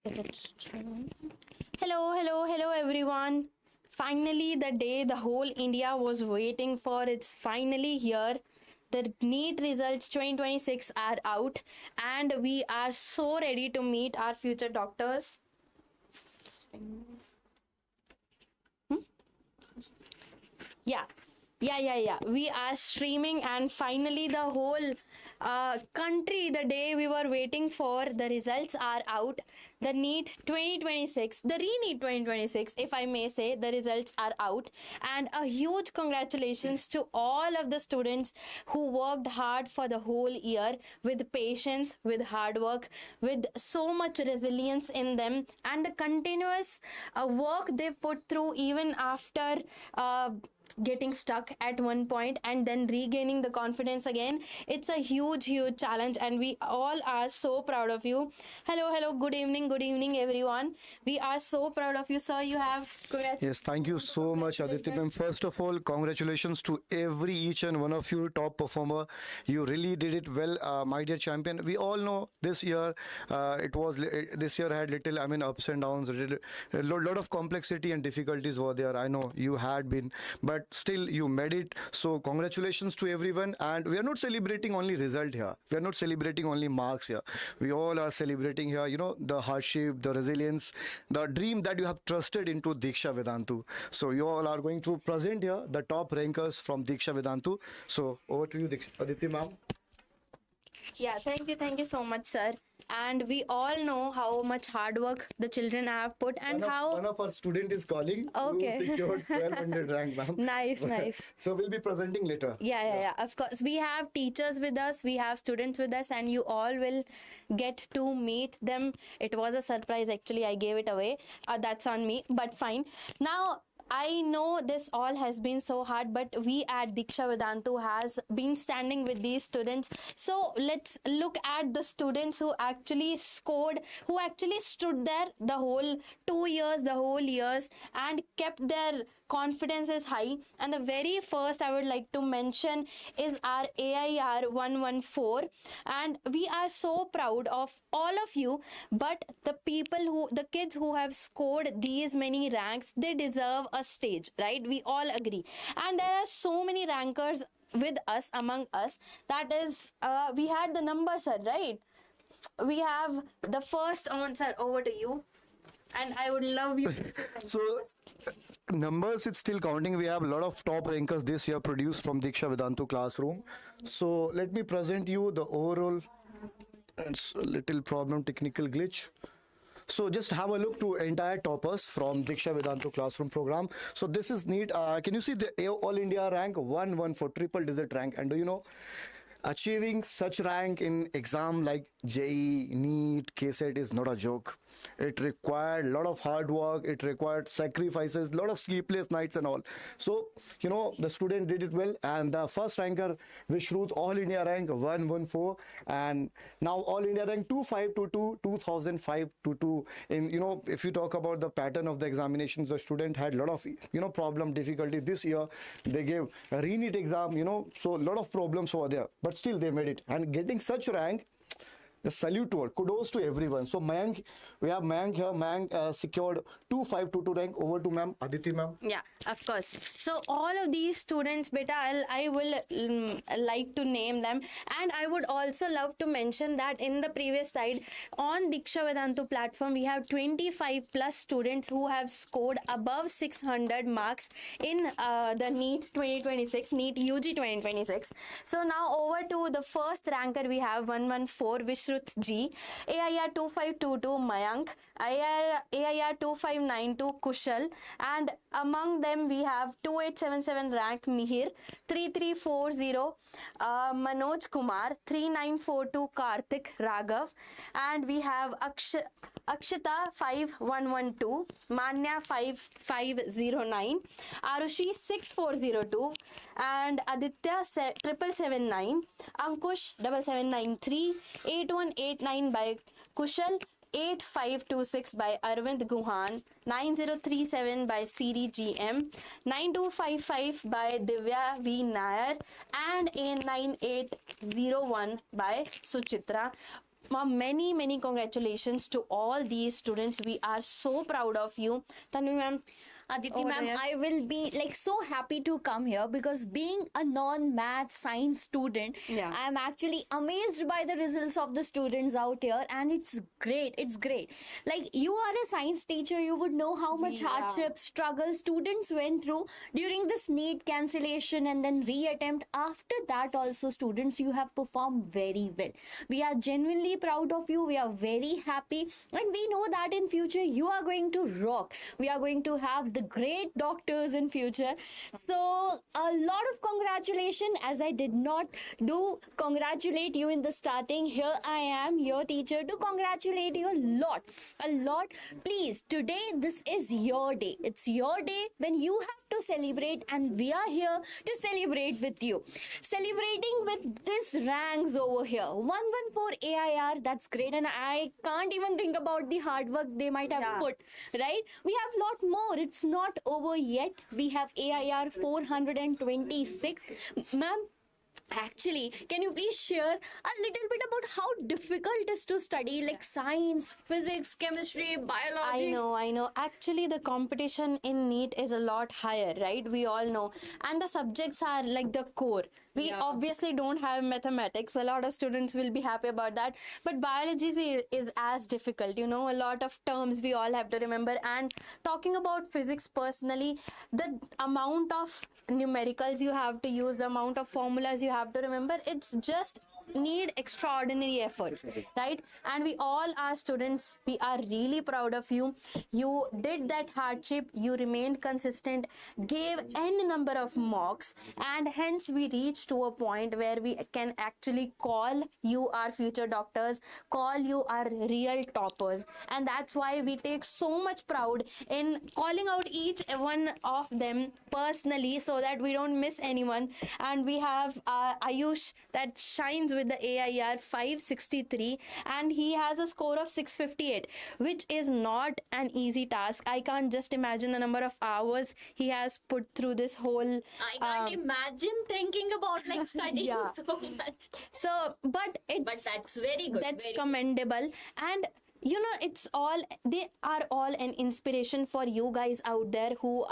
Hello, everyone. Finally, the day the whole India was waiting for, it's finally here. The NEET results 2026 are out, and we are so ready to meet our future doctors. Yeah. We are streaming, and finally, the whole country, the day we were waiting for, the results are out. The NEET 2026, the re-NEET 2026, if I may say, the results are out. And a huge congratulations to all of the students who worked hard for the whole year with patience, with hard work, with so much resilience in them, and the continuous work they put through even after. Getting stuck at one point and then regaining the confidence again. It's a huge challenge, and we all are so proud of you. Hello, good evening everyone. We are so proud of you, sir. You have Yes, thank you so much, Aditi ma'am. First of all, congratulations to each and one of you top performer. You really did it well, my dear champion. We all know this year, this year had little, ups and downs. A lot of complexity and difficulties were there. I know you had been, but still you made it. So congratulations to everyone. And we are not celebrating only result here. We are not celebrating only marks here. We all are celebrating here, the hardship, the resilience, the dream that you have trusted into Deeksha Vedantu. So you all are going to present here the top rankers from Deeksha Vedantu. So over to you, Aditi ma'am. Yeah, thank you so much, sir. And we all know how much hard work the children have put, and one of our student is calling. Okay. Who secured 1200 rank, ma'am. Nice. So we'll be presenting later. Yeah. Of course, we have teachers with us, we have students with us, and you all will get to meet them. It was a surprise, actually. I gave it away. That's on me, but fine. Now, I know this all has been so hard, but we at Deeksha Vedantu has been standing with these students. So let's look at the students who actually scored, who actually stood there the whole 2 years, the whole years, and kept their confidence is high. And the very first I would like to mention is our AIR 114, and we are so proud of all of you. But the kids who have scored these many ranks, they deserve a stage, right? We all agree. And there are so many rankers with us, among us. That is, we had the number, sir, right? We have the first on, sir. Over to you. And I would love you. So numbers, it's still counting. We have a lot of top rankers this year produced from Deeksha Vedantu classroom. So let me present you the overall. It's a little problem, technical glitch. So just have a look to entire toppers from Deeksha Vedantu classroom program. So this is NEET. Can you see the All India rank 114, triple digit rank? And do you know, achieving such rank in exam like JEE, NEET, KSET is not a joke. It required a lot of hard work. It required sacrifices, a lot of sleepless nights and all. So, the student did it well. And the first ranker, Vishruth, All India rank 114. And now All India rank 2522, 200522. If you talk about the pattern of the examinations, the student had a lot of, problem, difficulty. This year, they gave a re-NEET exam, so a lot of problems over there. But still, they made it. And getting such rank, the salute to all, kudos to everyone. So Mayank, we have Mayank here. Mayank secured 2522 rank. Over to ma'am, Aditi ma'am. Yeah, of course. So all of these students, beta, I will like to name them, and I would also love to mention that in the previous slide on Deeksha Vedantu platform, we have 25 plus students who have scored above 600 marks in the NEET 2026, NEET UG 2026. So now over to the first ranker, we have 114, Vishruth G, AIR 2522 Mayank, AIR 2592 Kushal, and among them we have 2877 rank Mihir, 3340 Manoj Kumar, 3942 Karthik Raghav, and we have Akshita 5112, Manya 5509, Arushi 6402, and Aditya 7779, Ankush 7793, 8189 by Kushal, 8526 by Arvind Guhan, 9037 by Siri GM, 9255 by Divya V Nair, and 9801 by Suchitra. many congratulations to all these students. We are so proud of you. Tanvi ma'am, Aditi over ma'am, here. I will be like so happy to come here because being a non-math science student, Yeah. I am actually amazed by the results of the students out here, and it's great. It's great. Like you are a science teacher, you would know how much Yeah. hardship, struggle students went through during this NEET cancellation and then reattempt. After that, also students, you have performed very well. We are genuinely proud of you. We are very happy, and we know that in future you are going to rock. We are going to have the great doctors in future. So a lot of congratulations, as I did not do congratulate you in the starting. Here I am, your teacher, to congratulate you a lot. Please, today this is your day. It's your day when you have to celebrate, and we are here to celebrate with you. Celebrating with this ranks over here. 114 AIR, that's great, and I can't even think about the hard work they might have Yeah. put, right? We have lot more. It's not over yet. We have AIR 426. Ma'am, actually, can you please share a little bit about how difficult it is to study like science, physics, chemistry, biology? I know. Actually, the competition in NEET is a lot higher, right? We all know. And the subjects are like the core. We Yeah. obviously don't have mathematics. A lot of students will be happy about that. But biology is as difficult. You know, a lot of terms we all have to remember. And talking about physics personally, the amount of numericals you have to use, the amount of formulas you have to remember, it's just need extraordinary efforts, right? And we all are students. We are really proud of you. You did that hardship, you remained consistent, gave n number of mocks, and hence we reached to a point where we can actually call you our future doctors, call you our real toppers. And that's why we take so much proud in calling out each one of them personally, so that we don't miss anyone. And we have Ayush that shines with the AIR 563, and he has a score of 658, which is not an easy task. I can't just imagine the number of hours he has put through this whole. I can't imagine thinking about like studying Yeah. so much. So, but it's But that's very good. that's very commendable. And you know, they are all an inspiration for you guys out there who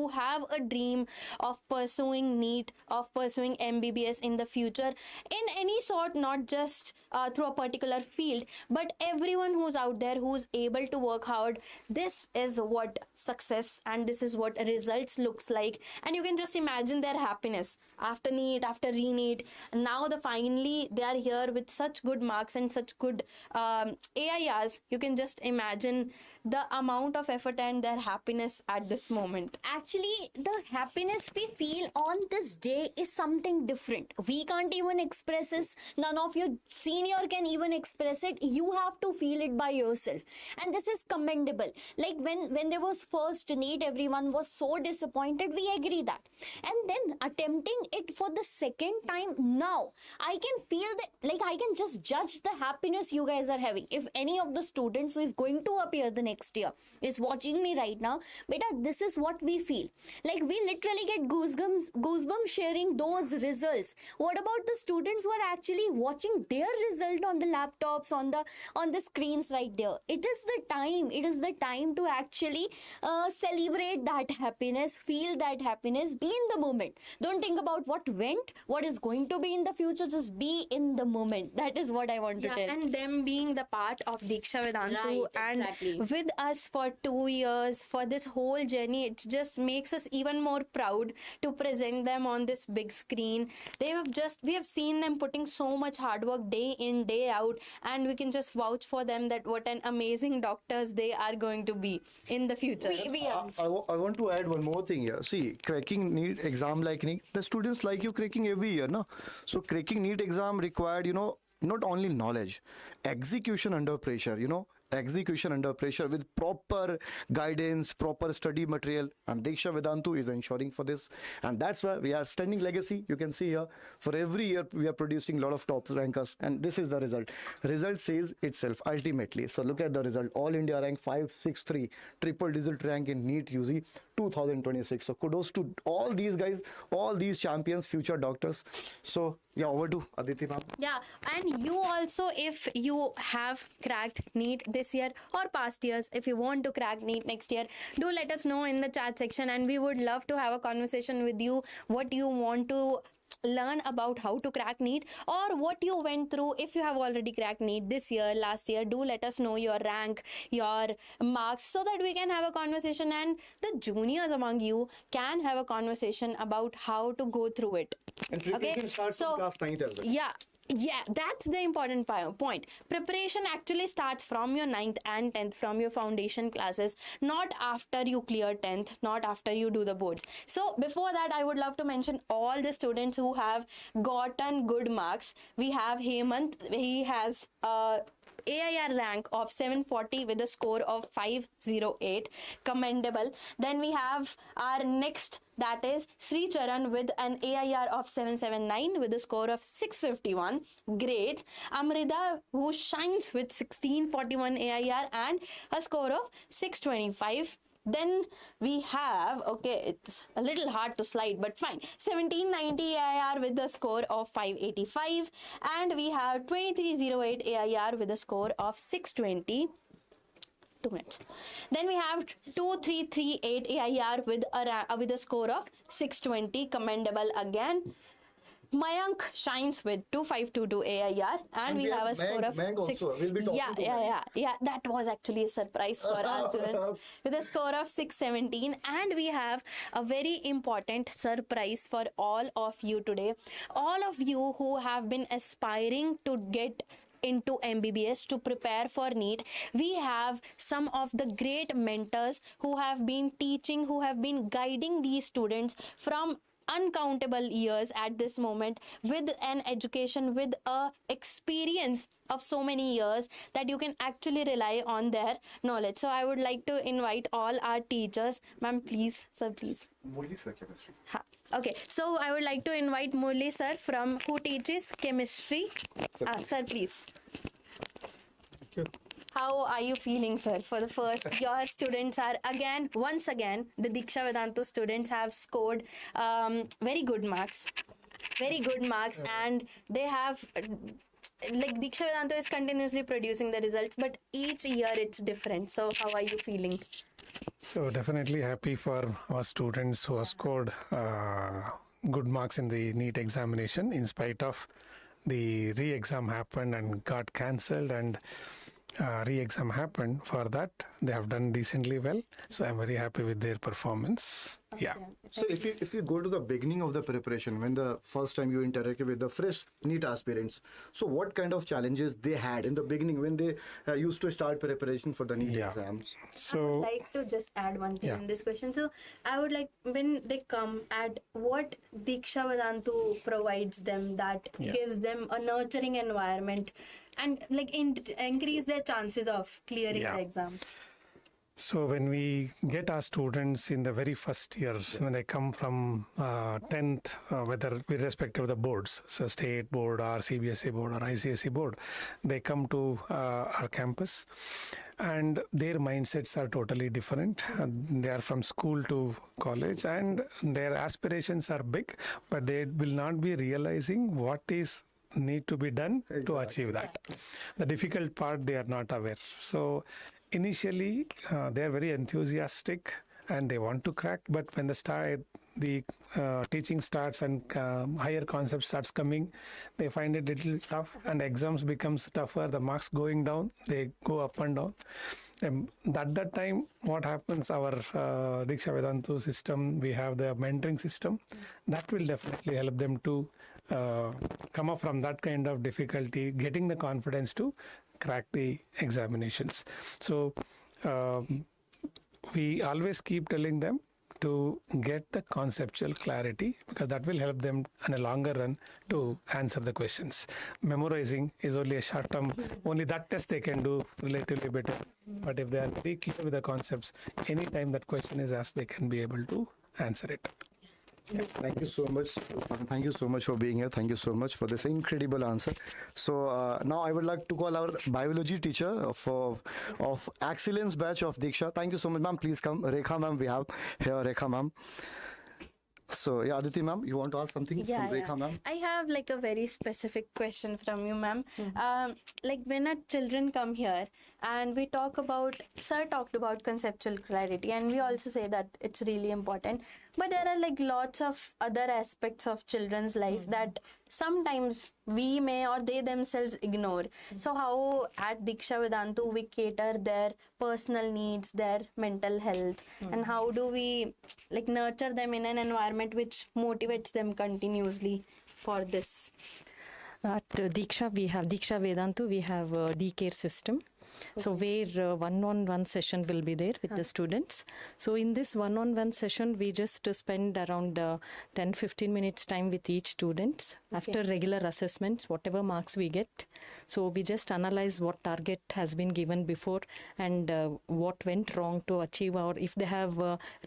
have a dream of pursuing NEET, of pursuing MBBS in the future, in any sort, not just through a particular field, but everyone who's out there who's able to work hard. This is what success and this is what results looks like. And you can just imagine their happiness after NEET, after re-NEET. Now finally they are here with such good marks and such good AIRs. You can just imagine the amount of effort and their happiness at this moment. Actually, the happiness we feel on this day is something different. We can't even express this. None of your senior can even express it. You have to feel it by yourself, and this is commendable. Like when there was first NEET, everyone was so disappointed. We agree that, and then attempting it for the second time. Now I can feel that. Like I can just judge the happiness you guys are having. If any of the students who is going to appear the next year is watching me right now, beta, this is what we feel. Like we literally get goosebumps sharing those results. What about the students who are actually watching their result on the laptops, on the screens right there? It is the time to actually celebrate that happiness, feel that happiness, be in the moment. Don't think about what went, what is going to be in the future. Just be in the moment. That is what I want to tell. And them being the part of Deeksha Vedantu, Right, and exactly. with us for 2 years, for this whole journey, it just makes us even more proud to present them on this big screen. We have seen them putting so much hard work day in, day out, and we can just vouch for them that what an amazing doctors they are going to be in the future. We are. I want to add one more thing here. See, cracking NEET exam like NEET, the students like you cracking every year, no? So cracking NEET exam required, not only knowledge, execution under pressure, execution under pressure with proper guidance, proper study material, and Deeksha Vedantu is ensuring for this. And that's why we are standing legacy. You can see here, for every year we are producing a lot of top rankers, and this is the result. Result says itself ultimately. So look at the result. All India rank 563, triple digit rank in NEET UG 2026. So kudos to all these guys, all these champions, future doctors. So Yeah, over to Aditi ma'am. Yeah, and you also, if you have cracked NEET this year or past years, if you want to crack NEET next year, do let us know in the chat section, and we would love to have a conversation with you. What you want to learn about how to crack NEET, or what you went through. If you have already cracked NEET this year, last year, do let us know your rank, your marks, so that we can have a conversation, and the juniors among you can have a conversation about how to go through it. And preparation starts from class 9th as well. Yeah, that's the important point. Preparation actually starts from your 9th and 10th, from your foundation classes, not after you clear 10th, not after you do the boards. So before that, I would love to mention all the students who have gotten good marks. We have Hemant. He has AIR rank of 740 with a score of 508. Commendable. Then we have our next, that is Sri Charan, with an AIR of 779 with a score of 651. Great. Amrita, who shines with 1641 AIR and a score of 625. Then we have, okay, it's a little hard to slide, but fine, 1790 AIR with a score of 585, and we have 2308 AIR with a score of 620. 2 minutes. Then we have 2338 AIR with a score of 620. Commendable again. Mayank shines with 2522 AIR, and we have a score of Mayank 6. also. We'll be talking to Mayank. Yeah. That was actually a surprise for our students with a score of 617. And we have a very important surprise for all of you today. All of you who have been aspiring to get into MBBS, to prepare for NEET, we have some of the great mentors who have been teaching, who have been guiding these students from uncountable years at this moment, with an education, with a experience of so many years, that you can actually rely on their knowledge. So I would like to invite all our teachers. Ma'am, please, sir, please. Murli sir, chemistry. Okay, so I would like to invite Murli sir, who teaches chemistry. Sir, please. Thank you. How are you feeling, sir? For the first, your students are once again, the Deeksha Vedantu students have scored very good marks. And they have, like, Deeksha Vedantu is continuously producing the results, but each year it's different. So how are you feeling? So definitely happy for our students who have scored good marks in the NEET examination, in spite of the re-exam happened and got cancelled, and re-exam happened. For that, they have done decently well. So I'm very happy with their performance. Yeah. So if you go to the beginning of the preparation, when the first time you interacted with the fresh NEET aspirants, so what kind of challenges they had in the beginning when they used to start preparation for the NEET exams? So I would like to just add one thing in this question. So I would like, when they come, at what Deeksha Vedantu provides them that gives them a nurturing environment and like increase their chances of clearing the exam. So when we get our students in the very first years, when they come from 10th, whether irrespective of the boards, so state board or CBSE board or ICSE board, they come to our campus, and their mindsets are totally different. They are from school to college, and their aspirations are big, but they will not be realizing what is need to be done to achieve that. The difficult part, they are not aware. So initially, they are very enthusiastic and they want to crack, but when the teaching starts and higher concepts starts coming, they find it a little tough, and exams becomes tougher, the marks going down, they go up and down. At that time, what happens, our Deeksha Vedantu system, we have the mentoring system, that will definitely help them to come up from that kind of difficulty, getting the confidence to crack the examinations. So we always keep telling them to get the conceptual clarity, because that will help them in a longer run to answer the questions. Memorizing is only a short term, only that test they can do relatively better. But if they are very clear with the concepts, anytime that question is asked, they can be able to answer it. Thank you so much. Thank you so much for being here. Thank you so much for this incredible answer. So now I would like to call our biology teacher of excellence batch of Deeksha. Thank you so much, ma'am. Please come. Rekha ma'am, we have here Rekha ma'am. So yeah, Aditi ma'am, you want to ask something Yeah, from Rekha yeah. ma'am? I have like a very specific question from you, ma'am. Like when our children come here and we talk about, sir talked about conceptual clarity, and we also say that it's really important. But there are like lots of other aspects of children's life that sometimes we may or they themselves ignore. So how at Deeksha Vedantu we cater their personal needs, their mental health, and how do we like nurture them in an environment which motivates them continuously for this? At Deeksha, we have Deeksha Vedantu, we have a D-care system. So where one-on-one session will be there with the students. So in this one-on-one session, we just spend around 10-15 minutes time with each student. After regular assessments, whatever marks we get. So we just analyze what target has been given before and what went wrong to achieve, or if they have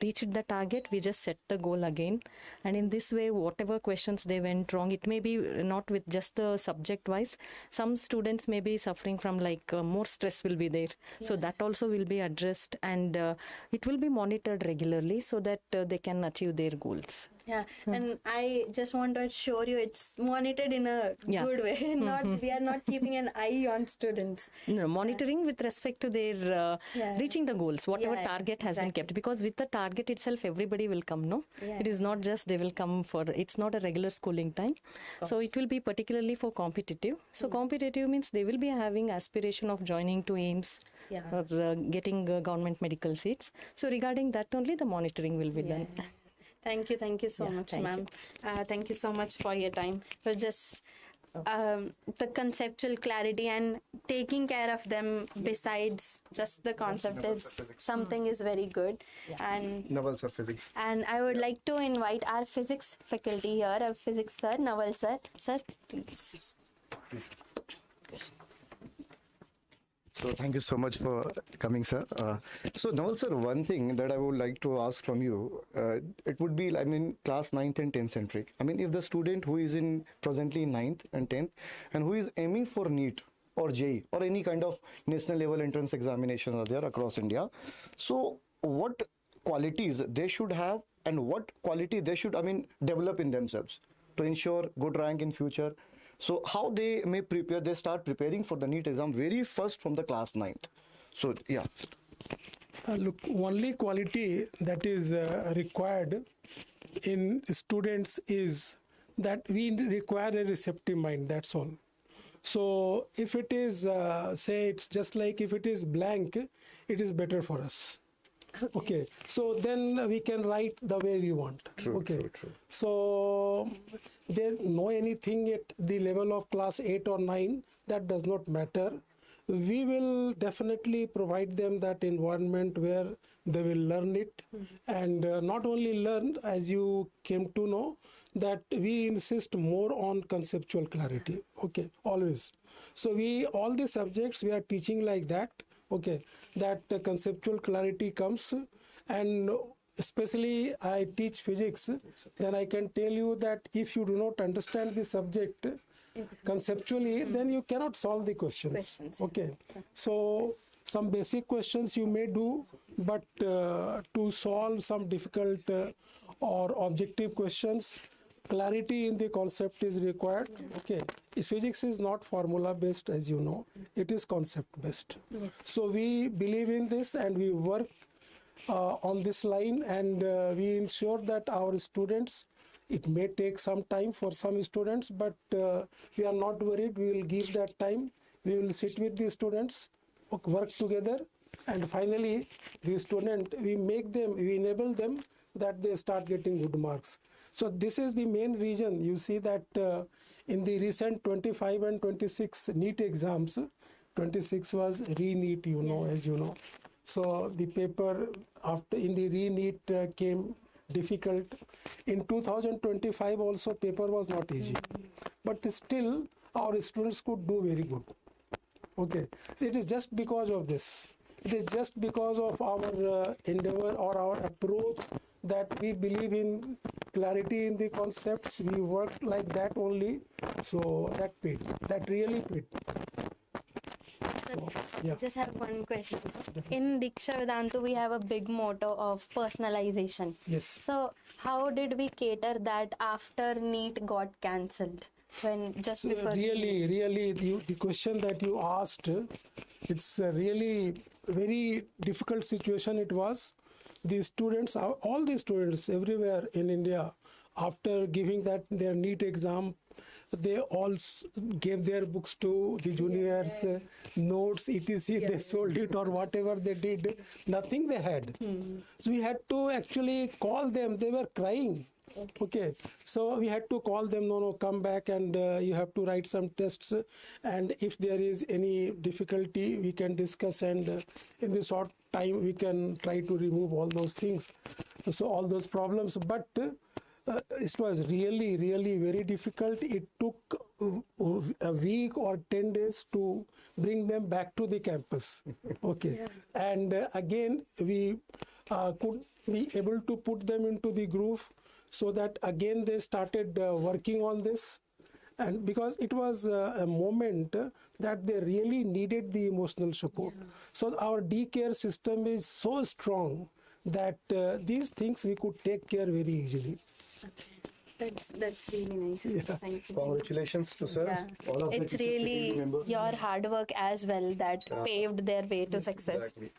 reached the target, we just set the goal again. And in this way, whatever questions they went wrong, it may be not with just the subject wise. Some students may be suffering from like more stress will be there. So that also will be addressed, and it will be monitored regularly so that they can achieve their goals. Yeah, and I just want to assure you it's monitored in a good way. Not we are not keeping an eye on students. No, monitoring with respect to their reaching the goals, whatever target has been kept. Because with the target itself, everybody will come, no? It is not just they will come for, it's not a regular schooling time. So it will be particularly for competitive. So competitive means they will be having aspiration of joining to AIMS or getting government medical seats. So regarding that only the monitoring will be done. Thank you so much, thank ma'am. Thank you so much for your time. For just the conceptual clarity and taking care of them besides just the concept is something is very good. And Naval sir, physics. and I would like to invite our physics faculty here, our physics sir, Naval sir. Sir, please. Please. So thank you so much for coming, sir. So Naval sir, one thing that I would like to ask from you, it would be, I mean, class 9th and 10th centric. I mean, if the student who is in presently in 9th and 10th and who is aiming for NEET or JEE or any kind of national level entrance examinations are there across India, so what qualities they should have and what quality they should, I mean, develop in themselves to ensure good rank in future? So how they may prepare, they start preparing for the NEET exam very first from the class 9th. So yeah. Look, only quality that is required in students is that we require a receptive mind, that's all. So if it is, say it's just like if it is blank, it is better for us. Okay, so then we can write the way we want. True. So they know anything at the level of class 8 or 9, that does not matter. We will definitely provide them that environment where they will learn it, and not only learn, as you came to know, that we insist more on conceptual clarity. Okay, always. So all the subjects we are teaching like that. Okay, that conceptual clarity comes, and especially I teach physics, then I can tell you that if you do not understand the subject conceptually, then you cannot solve the questions. Okay, so some basic questions you may do, but to solve some difficult or objective questions, clarity in the concept is required. Okay, physics is not formula based, as you know, it is concept based. So we believe in this and we work on this line, and we ensure that our students, it may take some time for some students, but we are not worried. We will give that time. We will sit with the students, work together, and finally the student, we enable them that they start getting good marks. So this is the main reason you see that in the recent 25 and 26 NEET exams, 26 was re-NEET, as you know. So the paper after in the re-NEET came difficult. In 2025 also paper was not easy, but still our students could do very good. Okay, so it is just because of this. It is just because of our endeavor or our approach that we believe in clarity in the concepts. We worked like that only. So that paid. That really paid. So Yeah. Just have one question. In Deeksha Vedantu, we have a big motto of personalization. Yes. So, how did we cater that after NEET got cancelled? When just So before really, the question that you asked, it's a really very difficult situation. It was the students, all the students everywhere in India, after giving that their NEET exam, they all gave their books to the juniors, notes, etc. They sold it or whatever they did. Nothing they had. So we had to actually call them. They were crying. Okay, so we had to call them, no, come back and you have to write some tests, and if there is any difficulty, we can discuss, and in the short time, we can try to remove all those things, so all those problems. But it was really very difficult. It took a week or 10 days to bring them back to the campus. Okay, and again, we could be able to put them into the groove, so that again they started working on this, and because it was a moment that they really needed the emotional support. So our D-care system is so strong that these things we could take care very easily. that's really nice. Thank you. Congratulations to sir. Yeah. All of the It's teachers, faculty really members. your hard work as well that paved their way to success. Exactly.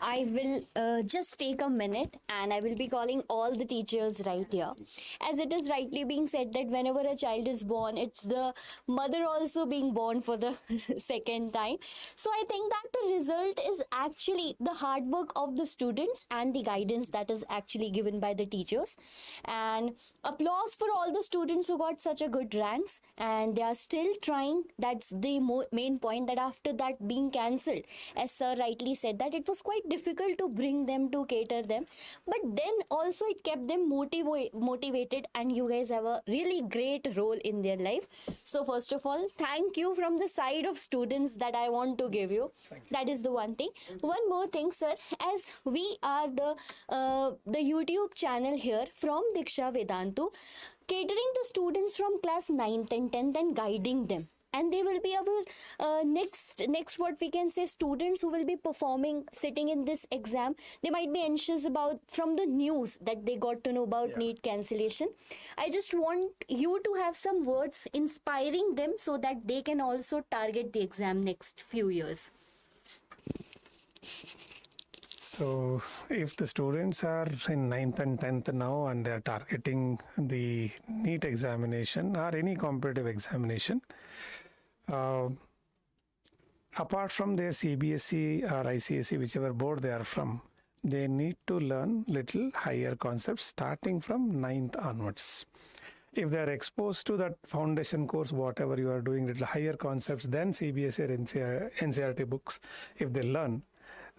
I will just take a minute and I will be calling all the teachers right here. As it is rightly being said that whenever a child is born, it's the mother also being born for the second time. So I think that the result is actually the hard work of the students and the guidance that is actually given by the teachers. And applause for all the students who got such a good ranks and they are still trying. That's the main point, that after that being cancelled, as sir rightly said, that it was quite difficult to bring them, to cater them, but then also it kept them motivated, and you guys have a really great role in their life. So first of all, thank you from the side of students that I want to give you. That is the one thing. One more thing, sir, as we are the YouTube channel here from Deeksha Vedantu, catering the students from class 9th and 10th and guiding them, and they will be our next what we can say students who will be performing, sitting in this exam. They might be anxious about from the news that they got to know about NEET cancellation. I just want you to have some words inspiring them so that they can also target the exam next few years. So if the students are in 9th and 10th now and they are targeting the NEET examination or any competitive examination, apart from their CBSE or ICSE, whichever board they are from, they need to learn little higher concepts starting from 9th onwards. If they are exposed to that foundation course, whatever you are doing, little higher concepts than CBSE or NCERT books, if they learn,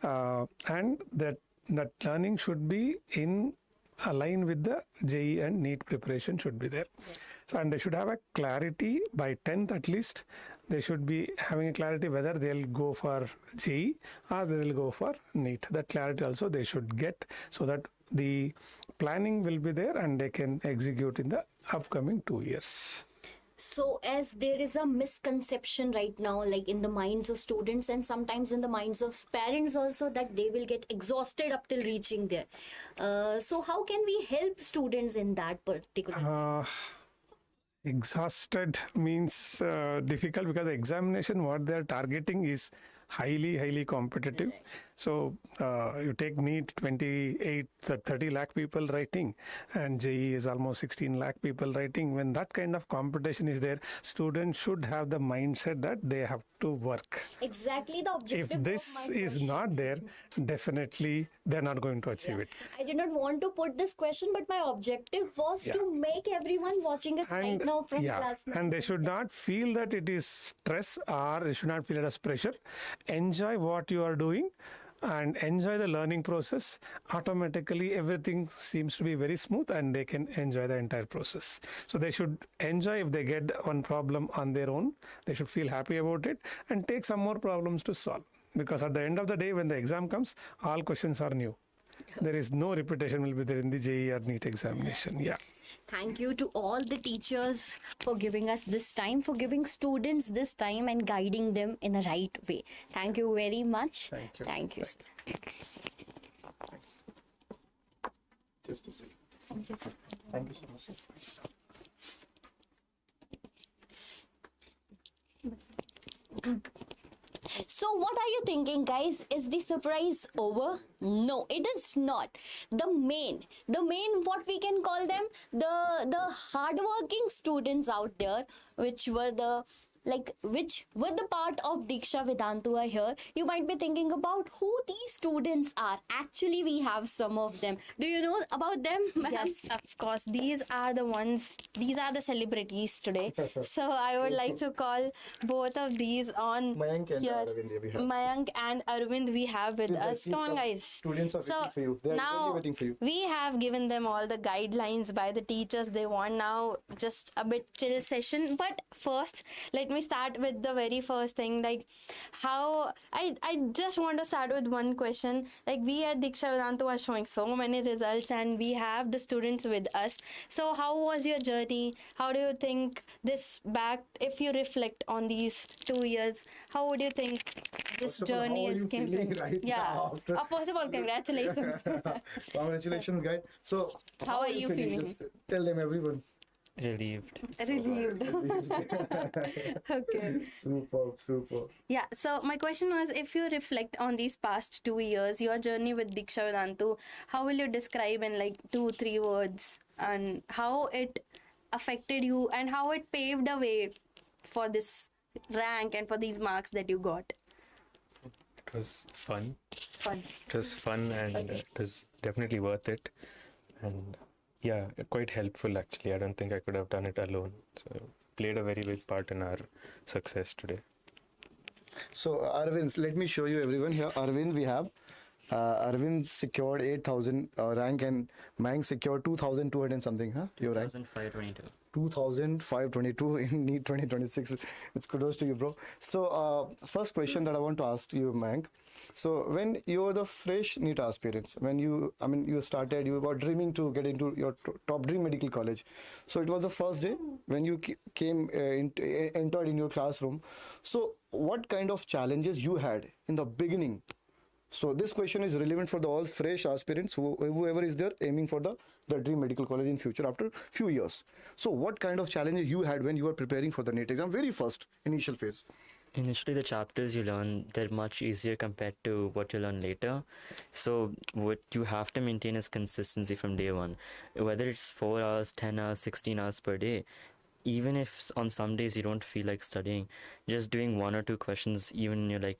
and that learning should be in line with the JEE and NEET preparation should be there. So, and they should have a clarity by 10th at least. They should be having a clarity whether they'll go for JEE or they will go for NEET. That clarity also they should get, so that the planning will be there and they can execute in the upcoming 2 years. So as there is a misconception right now, like in the minds of students and sometimes in the minds of parents also, that they will get exhausted up till reaching there. So how can we help students in that particular? Exhausted means difficult, because the examination what they are targeting is highly competitive. So you take NEET, 30 lakh people writing, and JEE is almost 16 lakh people writing. When that kind of competition is there, students should have the mindset that they have to work. Exactly the objective. If this is not there, definitely they're not going to achieve it. I did not want to put this question, but my objective was to make everyone watching us right now from class. And they should not feel that it is stress, or they should not feel it as pressure. Enjoy what you are doing and enjoy the learning process. Automatically everything seems to be very smooth and they can enjoy the entire process. So they should enjoy. If they get one problem on their own, they should feel happy about it and take some more problems to solve, because at the end of the day when the exam comes, all questions are new. There is no repetition will be there in the JEE or NEET examination. Thank you to all the teachers for giving us this time, for giving students this time and guiding them in the right way. Thank you very much. Thank you. Thank you. Just a second. Thank you so much, sir. So what are you thinking, guys? Is the surprise over? No, it is not. The main what we can call them, the hardworking students out there, which were the part of Deeksha Vedantu are here. You might be thinking about who these students are. Actually, we have some of them. Do you know about them, ma'am? Yes, of course. These are the celebrities today. So I would like to call both of these on Mayank and here. Arvind, we have. Mayank and Arvind we have with us. Please Come on, come. guys. Students are So waiting for you. They are now really waiting for you. we have given them all the guidelines by the teachers they want. Now just a bit chill session. But first, let me start with the very first thing. Like how I just want to start with one question. Like we at Deeksha Vedantu are showing so many results and we have the students with us. So how was your journey? How do you think this back, if you reflect on these 2 years, how would you think this First of all, journey how are is you came feeling from? right Yeah. now after- First of all, congratulations. Congratulations, guys. So, How are you feeling? Just tell them, everyone. Relieved. Relieved. Okay. Super. Yeah, so my question was, if you reflect on these past 2 years, your journey with Deeksha Vedantu, how will you describe in like 2-3 words, and how it affected you and how it paved the way for this rank and for these marks that you got? It was fun. Fun. It was fun and it was definitely worth it. And yeah, quite helpful actually. I don't think I could have done it alone. So it played a very big part in our success today. So, Arvind, let me show you everyone here. Arvind, we have. Arvind secured 8,000 rank and Mayank secured 2,200 and something, huh? Your rank? 2522. 2,522 in NEET 2026. It's kudos to you, bro. So, first question that I want to ask you, Mayank. So, when you were the fresh NEET aspirants, when you started, you were dreaming to get into your top dream medical college. So, it was the first day when you entered in your classroom. So, what kind of challenges you had in the beginning? So this question is relevant for the all fresh aspirants, whoever is there aiming for the dream medical college in future after few years. So what kind of challenges you had when you were preparing for the NEET exam, very first initial phase? Initially, the chapters you learn, they're much easier compared to what you learn later. So what you have to maintain is consistency from day one. Whether it's 4 hours, 10 hours, 16 hours per day, even if on some days you don't feel like studying, just doing 1 or 2 questions, even you're like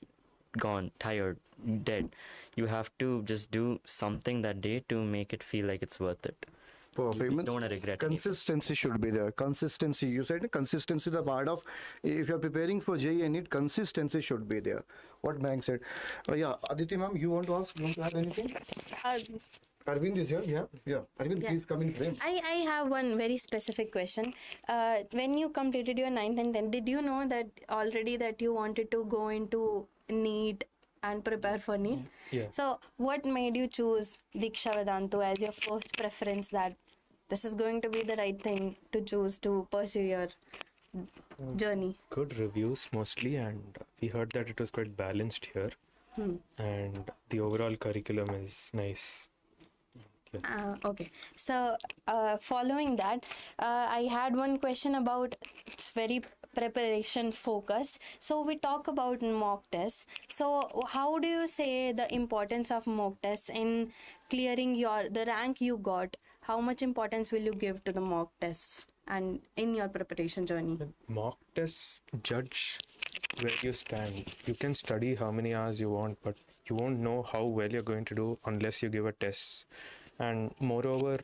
gone, tired, dead, you have to just do something that day to make it feel like it's worth it. Perfect. You don't want to regret it. Consistency should be there. Consistency. You said consistency is a part of, if you're preparing for JEE and NEET, consistency should be there. What Mayank said. Yeah, Aditi Ma'am, you want to ask? You want to add anything? Arvind is here. Yeah. Arvind, please come in frame. I have one very specific question. When you completed your 9th and 10th, did you know that already that you wanted to go into NEET and prepare for NEET? Yeah. So what made you choose Deeksha Vedantu as your first preference, that this is going to be the right thing to choose to pursue your journey? Good reviews mostly, and we heard that it was quite balanced here. And the overall curriculum is nice. Okay. So, following that, I had one question about, it's very preparation focused. So, we talk about mock tests. So, how do you say the importance of mock tests in clearing the rank you got? How much importance will you give to the mock tests and in your preparation journey? Mock tests judge where you stand. You can study how many hours you want, but you won't know how well you're going to do unless you give a test. And moreover,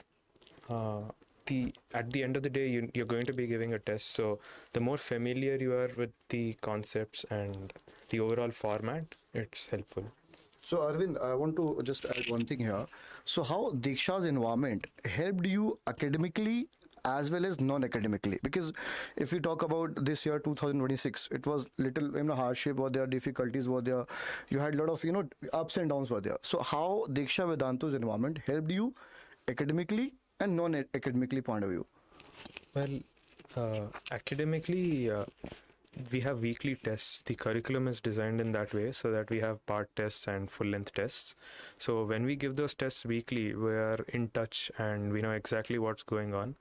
at the end of the day, you're going to be giving a test. So the more familiar you are with the concepts and the overall format, it's helpful. So Arvind, I want to just add one thing here. So how Deeksha's environment helped you academically as well as non-academically? Because if we talk about this year 2026, it was little hardship were there, difficulties were there, you had a lot of ups and downs were there. So how Deeksha Vedantu's environment helped you academically and non-academically point of view? Well, academically, we have weekly tests. The curriculum is designed in that way so that we have part tests and full length tests. So when we give those tests weekly, we are in touch and we know exactly what's going on,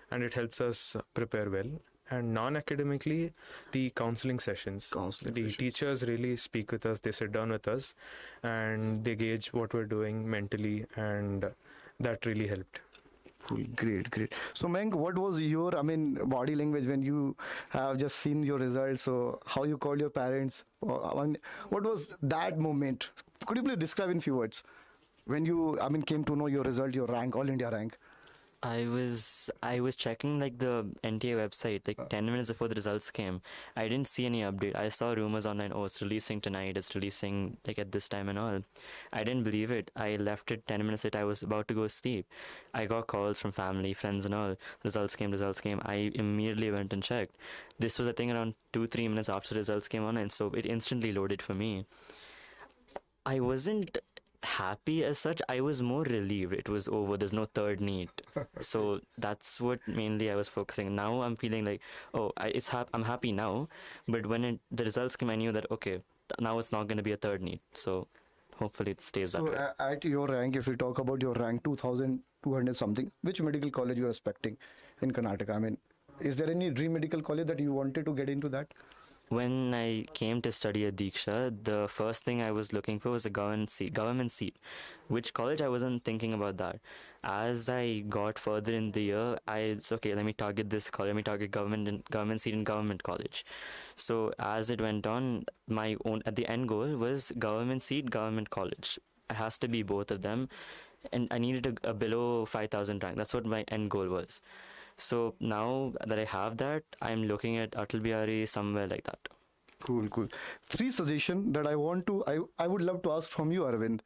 and it helps us prepare well. And non-academically, the counseling sessions. The teachers really speak with us, they sit down with us, and they gauge what we're doing mentally, and that really helped. Cool. Great. So, Mayank, what was your, body language when you have just seen your results? So, how you called your parents? What was that moment? Could you please describe in few words when you, came to know your result, your rank, All India rank? I was checking like the NTA website like 10 minutes before the results came. I didn't see any update. I saw rumors online, oh, it's releasing tonight, it's releasing like at this time and all. I didn't believe it. I left it 10 minutes later. I was about to go sleep. I got calls from family, friends and all. Results came. I immediately went and checked. This was I think around 2-3 minutes after the results came on, and so it instantly loaded for me. I wasn't happy as such. I was more relieved it was over. There's no third NEET. So that's what mainly I was focusing. Now I'm feeling like, oh, I'm happy now. But when the results came, I knew that, okay, now it's not going to be a third NEET. So hopefully it stays that way. So at your rank, if we talk about your rank, 2,200 something, which medical college you are expecting in Karnataka? Is there any dream medical college that you wanted to get into that? When I came to study at Deeksha, the first thing I was looking for was a government seat. Which college? I wasn't thinking about that. As I got further in the year, okay, let me target this college. Let me target government seat in government college. So as it went on, at the end goal was government seat, government college. It has to be both of them. And I needed a below 5,000 rank. That's what my end goal was. So now that I have that, I'm looking at Atal Bihari, somewhere like that. Cool. 3 suggestions that I would love to ask from you, Arvind.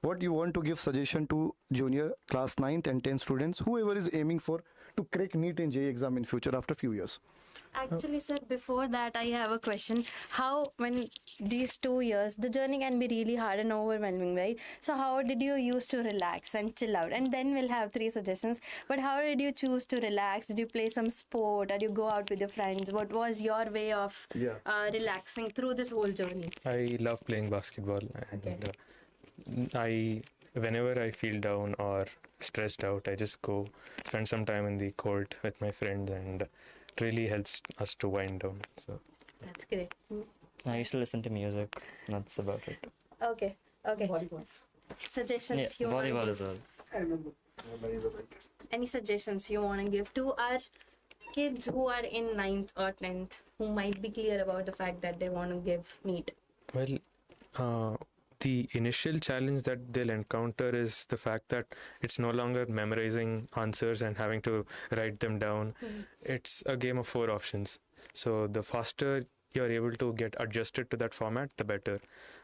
What you want to give suggestion to junior, class 9th and 10th students, whoever is aiming for to crack NEET and JEE exam in future after few years? Actually, sir, before that, I have a question. How, when these 2 years, the journey can be really hard and overwhelming, right? So how did you use to relax and chill out? And then we'll have 3 suggestions. But how did you choose to relax? Did you play some sport? Or did you go out with your friends? What was your way of relaxing through this whole journey? I love playing basketball, and whenever I feel down or stressed out, I just go spend some time in the court with my friends, and it really helps us to wind down. So That's great. I used to listen to music. That's about it. Okay. Suggestions Yes, you want to volleyball give? as well. Any suggestions you want to give to our kids who are in 9th or 10th who might be clear about the fact that they want to give NEET? Well, the initial challenge that they'll encounter is the fact that it's no longer memorizing answers and having to write them down. It's a game of 4 options. So the faster you're able to get adjusted to that format, the better.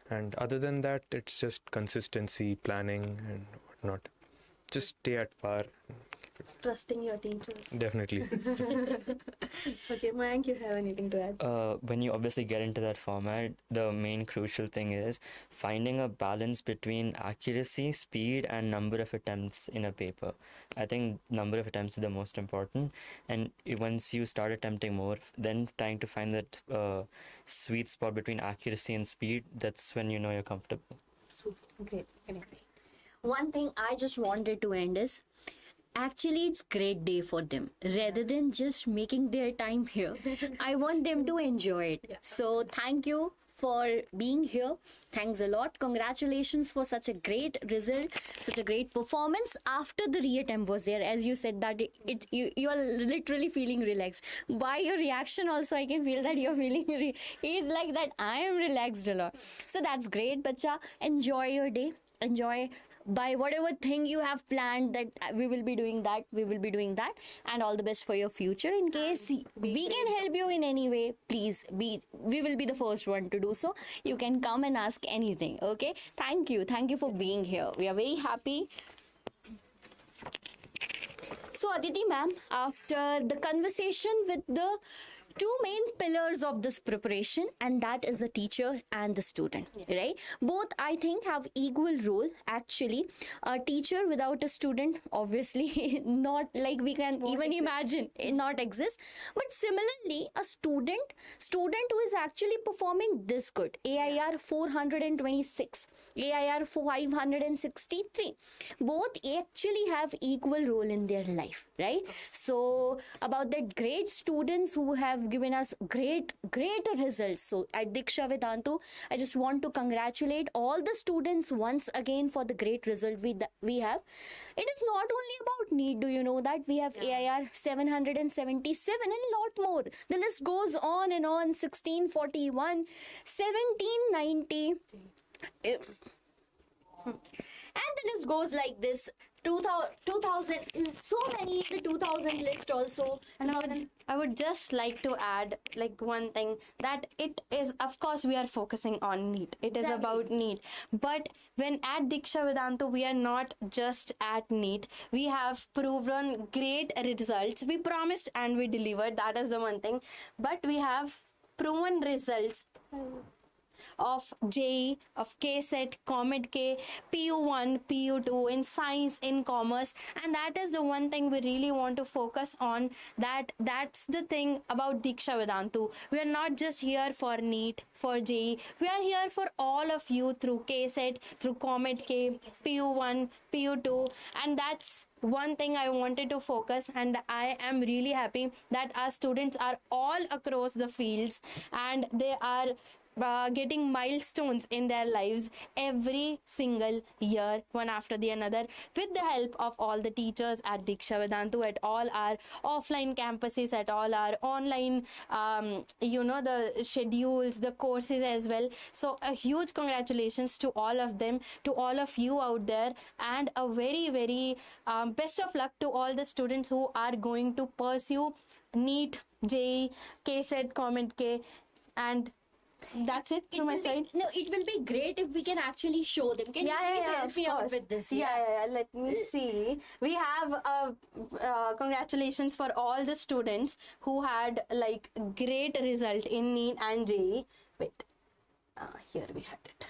And other than that, it's just consistency, planning and whatnot. Just stay at par. Trusting your teachers. Definitely. Okay, Mayank, you have anything to add? When you obviously get into that format, the main crucial thing is finding a balance between accuracy, speed, and number of attempts in a paper. I think number of attempts is the most important. And once you start attempting more, then trying to find that sweet spot between accuracy and speed, that's when you know you're comfortable. Great. One thing I just wanted to end is, actually it's great day for them. Rather than just making their time here, I want them to enjoy it. So thank you for being here. Thanks a lot. Congratulations for such a great result, such a great performance after the reattempt was there. As you said that you are literally feeling relaxed. By your reaction also, I can feel that you're feeling it's like that I am relaxed a lot. So that's great, bacha. Enjoy your day. Enjoy by whatever thing you have planned, that we will be doing that, and all the best for your future. In case we can help you in any way, please we will be the first one to do so. You can come and ask anything. Okay, thank you for being here. We are very happy. So Aditi ma'am, after the conversation with the two main pillars of this preparation, and that is the teacher and the student, right? Both, I think, have equal role. Actually, a teacher without a student, obviously not like we can even imagine, not exist. But similarly, a student who is actually performing this good, AIR 426, AIR 563, both actually have equal role in their life, right? So about that great students who have given us great results. So at Deeksha Vedantu, I just want to congratulate all the students once again for the great result we have. It is not only about NEET. Do you know that we have AIR 777 and a lot more? The list goes on and on. 1641, 1790. And the list goes like this. 2000, so many in the 2000 list also. And I would just like to add like one thing, that it is, of course, we are focusing on NEET. It is about NEET. But when at Deeksha Vedantu, we are not just at NEET. We have proven great results. We promised and we delivered. That is the one thing. But we have proven results of JEE, of KSET, Comet K, PU1, PU2, in science, in commerce, and that is the one thing we really want to focus on. That's the thing about Deeksha Vedantu. We are not just here for NEET, for JEE. We are here for all of you through KSET, through Comet K, PU1, PU2, and that's one thing I wanted to focus, and I am really happy that our students are all across the fields and they are getting milestones in their lives every single year, one after the another, with the help of all the teachers at Deeksha Vedantu, at all our offline campuses, at all our online, the schedules, the courses as well. So a huge congratulations to all of them, to all of you out there, and a very, very best of luck to all the students who are going to pursue NEET, JEE, KSET, Comet K, and that's it from my side. It will be great if we can actually show them. Can you please help me out with this? Yeah. Let me see. We have congratulations for all the students who had like great result in NEET and JEE. Wait, here we had it.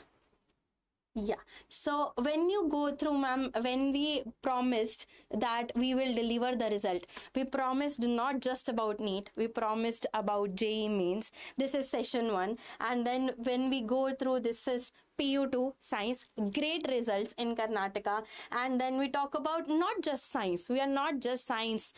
Yeah. So when you go through, ma'am, when we promised that we will deliver the result, we promised not just about NEET, we promised about JEE mains. This is session 1. And then when we go through, this is PU2 science, great results in Karnataka. And then we talk about not just science. We are not just science,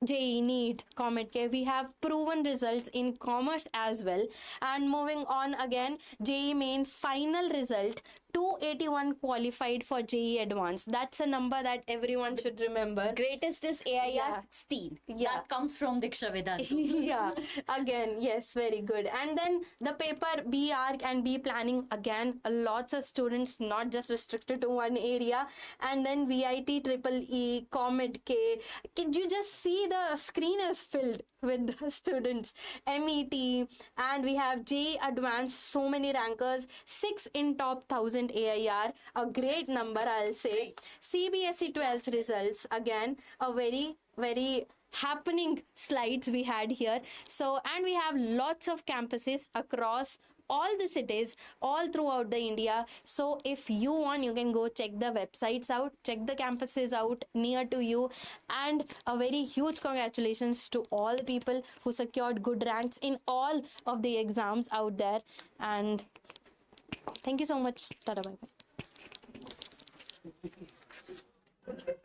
JEE, NEET, Comet K. We have proven results in commerce as well. And moving on again, JEE main final result, 281 qualified for JEE Advanced. That's a number that everyone should remember. Greatest is AIR 16. Yeah. That comes from Deeksha Vedantu. Yeah, again, yes, very good. And then the paper B Arc and B Planning, again, lots of students, not just restricted to one area. And then VIT Triple E, Comet K. You just see the screen is filled with the students. MET, and we have JEE Advanced, so many rankers, 6 in top 1000 AIR, a great number, I'll say. CBSE 12th results, again, a very, very happening slides we had here. So, and we have lots of campuses across all the cities all throughout the India. So if you want, you can go check the websites out, check the campuses out near to you. And a very huge congratulations to all the people who secured good ranks in all of the exams out there. And thank you so much. Tada, bye bye.